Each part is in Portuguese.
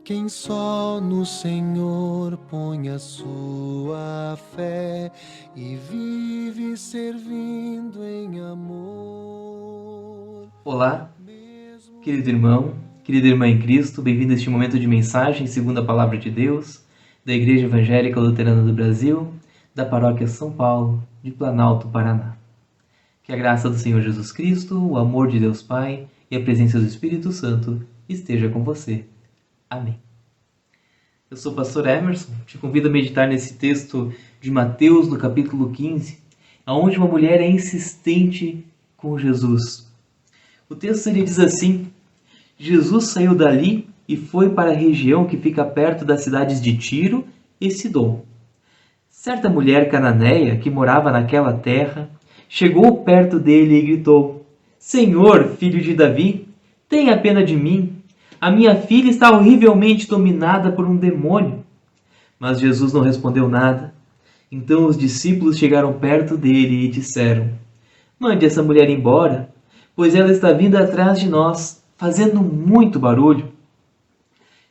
Quem só no Senhor põe a sua fé e vive servindo em amor. Olá, querido irmão, querida irmã em Cristo, bem-vindo a este momento de mensagem segundo a Palavra de Deus, da Igreja Evangélica Luterana do Brasil, da Paróquia São Paulo, de Planalto, Paraná. Que a graça do Senhor Jesus Cristo, o amor de Deus Pai e a presença do Espírito Santo esteja com você. Amém. Eu sou o pastor Emerson, te convido a meditar nesse texto de Mateus, no capítulo 15, onde uma mulher é insistente com Jesus. O texto ele diz assim: Jesus saiu dali e foi para a região que fica perto das cidades de Tiro e Sidom. Certa mulher cananeia que morava naquela terra chegou perto dele e gritou: Senhor, filho de Davi, tenha pena de mim. A minha filha está horrivelmente dominada por um demônio. Mas Jesus não respondeu nada. Então os discípulos chegaram perto dele e disseram: Mande essa mulher embora, pois ela está vindo atrás de nós, fazendo muito barulho.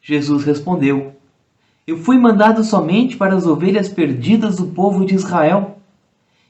Jesus respondeu: Eu fui mandado somente para as ovelhas perdidas do povo de Israel.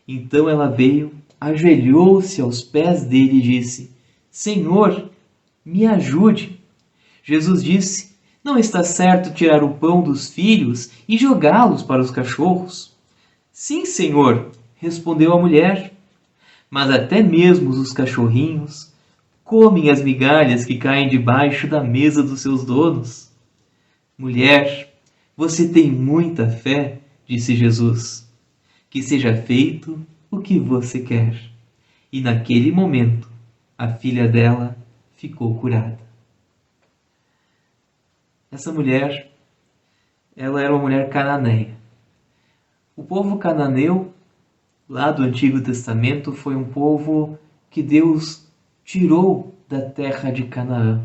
Então ela veio, ajoelhou-se aos pés dele e disse: Senhor, me ajude. Jesus disse: Não está certo tirar o pão dos filhos e jogá-los para os cachorros. Sim, Senhor, respondeu a mulher. Mas até mesmo os cachorrinhos comem as migalhas que caem debaixo da mesa dos seus donos. Mulher, você tem muita fé, disse Jesus. Que seja feito o que você quer. E naquele momento, a filha dela ficou curada. Essa mulher, ela era uma mulher cananeia. O povo cananeu, lá do Antigo Testamento, foi um povo que Deus tirou da terra de Canaã,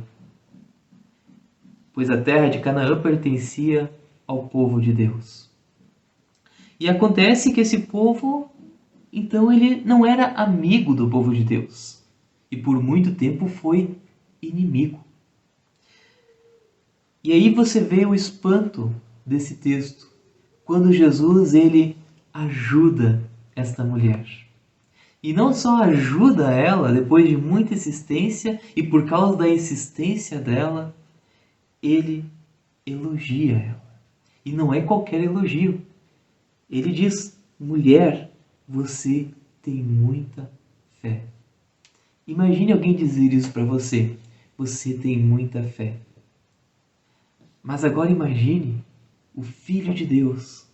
pois a terra de Canaã pertencia ao povo de Deus. E acontece que esse povo, então, ele não era amigo do povo de Deus, e por muito tempo foi inimigo. E aí você vê o espanto desse texto, quando Jesus ele ajuda esta mulher. E não só ajuda ela, depois de muita insistência, e por causa da insistência dela, ele elogia ela. E não é qualquer elogio. Ele diz: mulher, você tem muita fé. Imagine alguém dizer isso para você: você tem muita fé. Mas agora imagine o Filho de Deus,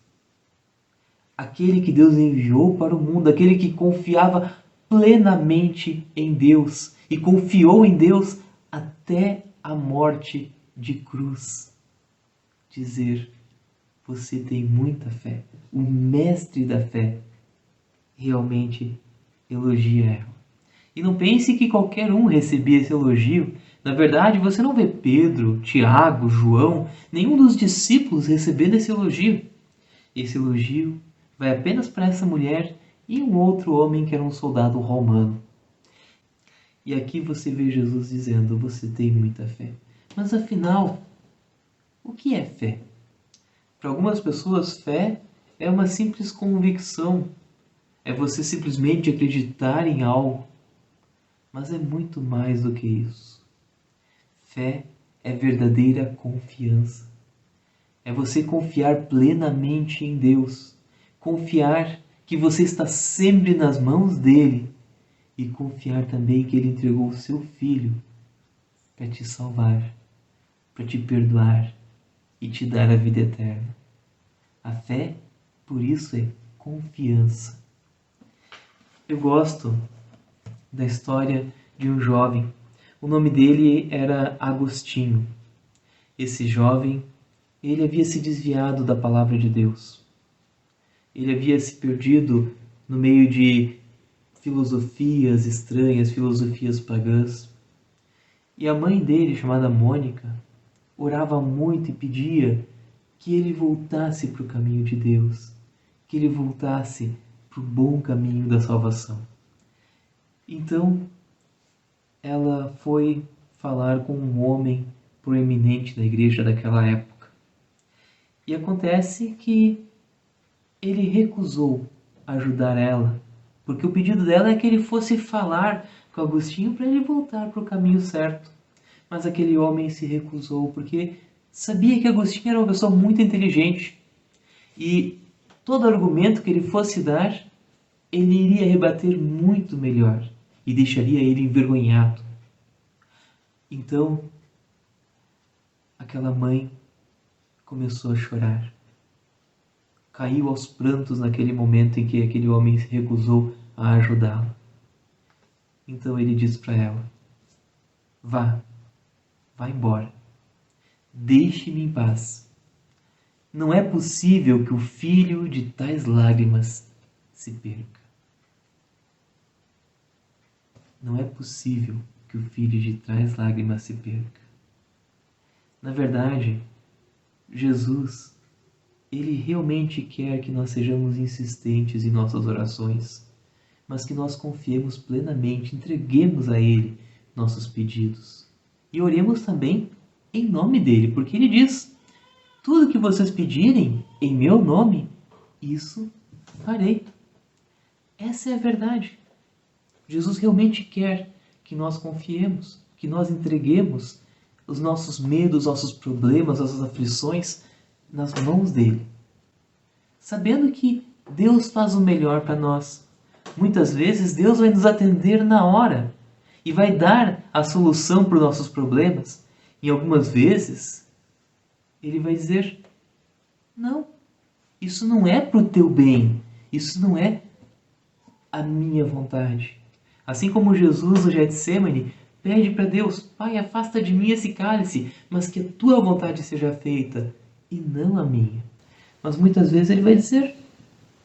aquele que Deus enviou para o mundo, aquele que confiava plenamente em Deus e confiou em Deus até a morte de cruz. Dizer: você tem muita fé. O mestre da fé realmente elogia ela. E não pense que qualquer um recebia esse elogio. Na verdade, você não vê Pedro, Tiago, João, nenhum dos discípulos recebendo esse elogio. Esse elogio vai apenas para essa mulher e um outro homem que era um soldado romano. E aqui você vê Jesus dizendo: você tem muita fé. Mas afinal, o que é fé? Para algumas pessoas, fé é uma simples convicção. É você simplesmente acreditar em algo. Mas é muito mais do que isso. Fé é verdadeira confiança. É você confiar plenamente em Deus. Confiar que você está sempre nas mãos dele. E confiar também que ele entregou o seu Filho para te salvar, para te perdoar e te dar a vida eterna. A fé, por isso, é confiança. Eu gosto da história de um jovem. O nome dele era Agostinho. Esse jovem, ele havia se desviado da palavra de Deus. Ele havia se perdido no meio de filosofias estranhas, filosofias pagãs. E a mãe dele, chamada Mônica, orava muito e pedia que ele voltasse para o caminho de Deus, que ele voltasse para o bom caminho da salvação. Então, ela foi falar com um homem proeminente da igreja daquela época. E acontece que ele recusou ajudar ela, porque o pedido dela é que ele fosse falar com Agostinho para ele voltar para o caminho certo. Mas aquele homem se recusou porque sabia que Agostinho era uma pessoa muito inteligente e todo argumento que ele fosse dar, ele iria rebater muito melhor e deixaria ele envergonhado. Então, aquela mãe começou a chorar. Caiu aos prantos naquele momento em que aquele homem se recusou a ajudá-la. Então ele disse para ela: vá embora. Deixe-me em paz. Não é possível que o filho de tais lágrimas se perca. Não é possível que o filho de tais lágrimas se perca. Na verdade, Jesus, ele realmente quer que nós sejamos insistentes em nossas orações, mas que nós confiemos plenamente, entreguemos a Ele nossos pedidos. E oremos também em nome dEle, porque Ele diz: tudo que vocês pedirem em meu nome, isso farei. Essa é a verdade. Jesus realmente quer que nós confiemos, que nós entreguemos os nossos medos, nossos problemas, nossas aflições nas mãos dele, sabendo que Deus faz o melhor para nós. Muitas vezes Deus vai nos atender na hora e vai dar a solução para os nossos problemas. E algumas vezes Ele vai dizer: não, isso não é para o teu bem, isso não é a minha vontade. Assim como Jesus no Getsêmani pede para Deus: Pai, afasta de mim esse cálice, mas que a tua vontade seja feita e não a minha. Mas muitas vezes Ele vai dizer: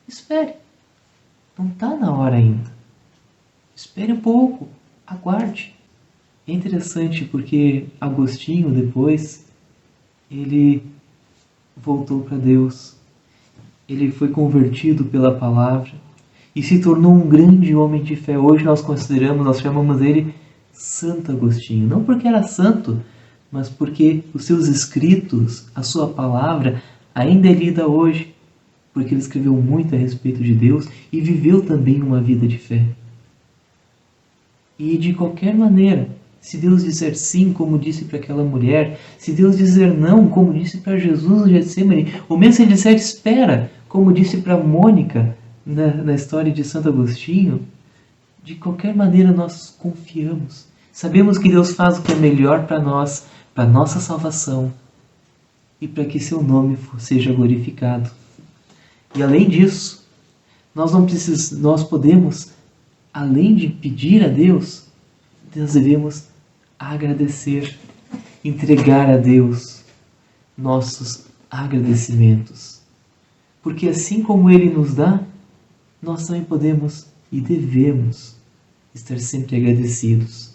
espere, não está na hora ainda. Espere um pouco, aguarde. É interessante porque Agostinho depois, ele voltou para Deus. Ele foi convertido pela palavra e se tornou um grande homem de fé. Hoje nós chamamos ele Santo Agostinho. Não porque era santo, mas porque os seus escritos, a sua palavra, ainda é lida hoje. Porque ele escreveu muito a respeito de Deus e viveu também uma vida de fé. E de qualquer maneira, se Deus disser sim, como disse para aquela mulher, se Deus dizer não, como disse para Jesus no Getsêmani, ou mesmo se Ele disser espera, como disse para Mônica na história de Santo Agostinho, de qualquer maneira nós confiamos. Sabemos que Deus faz o que é melhor para nós, para nossa salvação e para que seu nome seja glorificado. E além disso, nós podemos, além de pedir a Deus, nós devemos agradecer, entregar a Deus nossos agradecimentos. Porque assim como Ele nos dá, nós também podemos e devemos estar sempre agradecidos.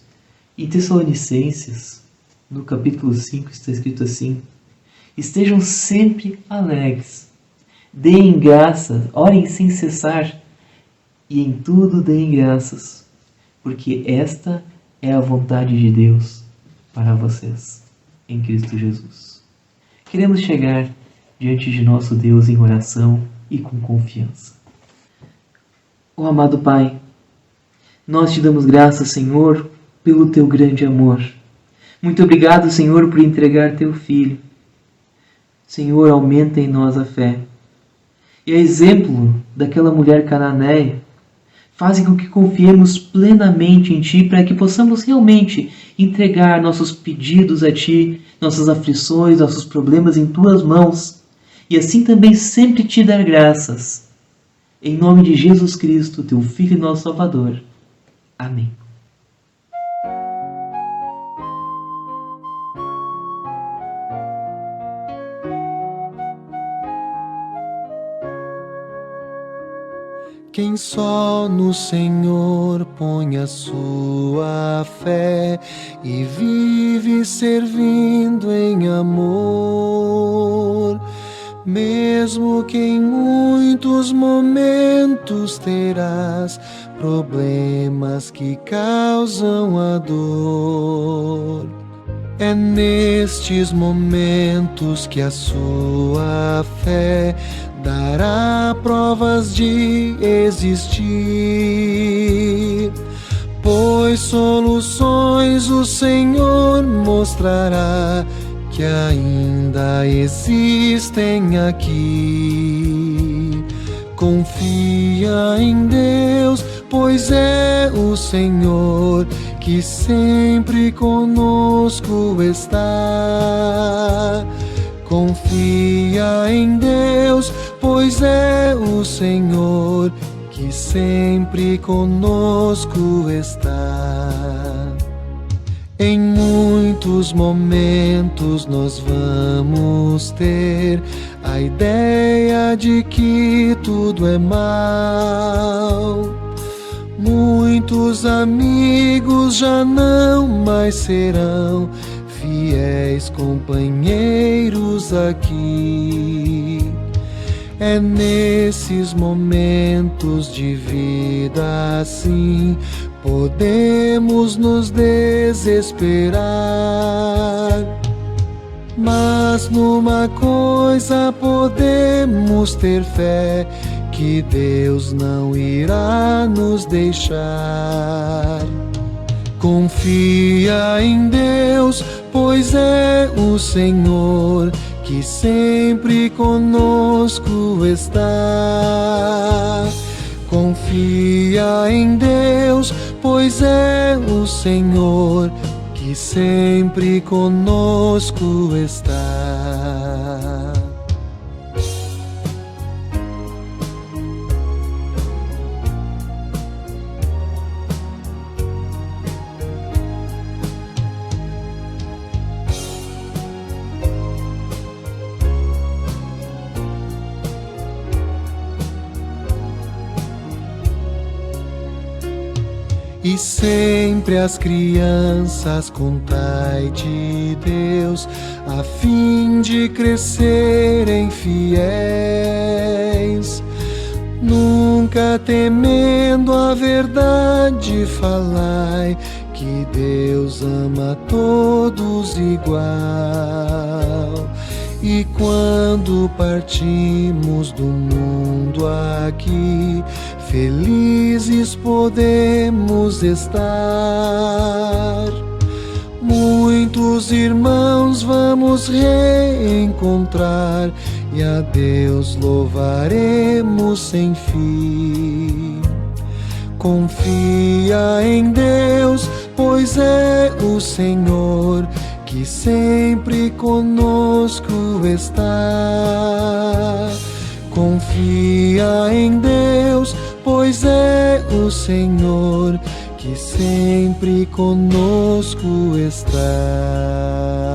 Em Tessalonicenses, no capítulo 5, está escrito assim: estejam sempre alegres, deem graças, orem sem cessar, e em tudo deem graças, porque esta é a vontade de Deus para vocês, em Cristo Jesus. Queremos chegar diante de nosso Deus em oração e com confiança. Ó amado Pai, nós te damos graças, Senhor, pelo teu grande amor. Muito obrigado, Senhor, por entregar teu Filho. Senhor, aumenta em nós a fé. E a exemplo daquela mulher cananeia, faz com que confiemos plenamente em Ti, para que possamos realmente entregar nossos pedidos a Ti, nossas aflições, nossos problemas em Tuas mãos, e assim também sempre Te dar graças. Em nome de Jesus Cristo, Teu Filho e nosso Salvador. Amém. Quem só no Senhor põe a sua fé e vive servindo em amor, mesmo que em muitos momentos terás problemas que causam a dor, É nestes momentos que a sua fé dará provas de existir, pois soluções o Senhor mostrará que ainda existem aqui. Confia em Deus, pois é o Senhor que sempre conosco está. Confia em Deus, pois é o Senhor que sempre conosco está. Em muitos momentos nós vamos ter a ideia de que tudo é mal. Muitos amigos já não mais serão fiéis companheiros aqui. É nesses momentos de vida assim podemos nos desesperar. Mas numa coisa podemos ter fé, que Deus não irá nos deixar. Confia em Deus, pois é o Senhor que sempre conosco está. Confia em Deus, pois é o Senhor que sempre conosco está. E sempre as crianças contai de Deus, a fim de crescerem fiéis. Nunca temendo a verdade falai, que Deus ama todos igual. E quando partimos do mundo aqui, felizes podemos estar. Muitos irmãos vamos reencontrar, e a Deus louvaremos sem fim. Confia em Deus, pois é o Senhor que sempre conosco está. Confia em Deus, pois é o Senhor que sempre conosco está.